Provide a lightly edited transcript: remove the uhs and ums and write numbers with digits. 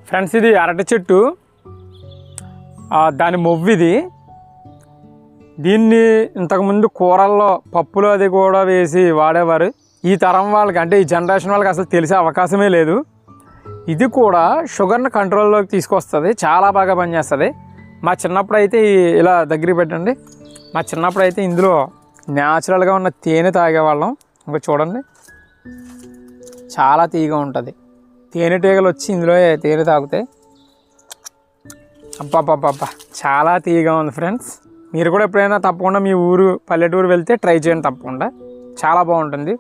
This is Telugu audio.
ఫ్రెండ్స్ ఇది అరటి చెట్టు, దాని మొవ్విది. దీన్ని ఇంతకుముందు కూరల్లో పప్పులు అది కూడా వేసి వాడేవారు. ఈ తరం వాళ్ళకి అంటే ఈ జనరేషన్ వాళ్ళకి అసలు తెలిసే అవకాశమే లేదు. ఇది కూడా షుగర్ని కంట్రోల్లోకి తీసుకొస్తుంది, చాలా బాగా పనిచేస్తుంది. మా చిన్నప్పుడు అయితే ఇలా దగ్గరికి పెట్టండి, మా చిన్నప్పుడు అయితే ఇందులో న్యాచురల్గా ఉన్న తేనె తాగేవాళ్ళం. ఇంకా చూడండి చాలా తీయగా ఉంటుంది. తేనెటీగలు వచ్చి ఇందులో తేనె తాగుతాయి. అబ్బాబ్బాబ్బా చాలా తీయగా ఉంది ఫ్రెండ్స్. మీరు కూడా ఎప్పుడైనా తప్పకుండా మీ ఊరు పల్లెటూరు వెళ్తే ట్రై చేయండి, తప్పకుండా చాలా బాగుంటుంది.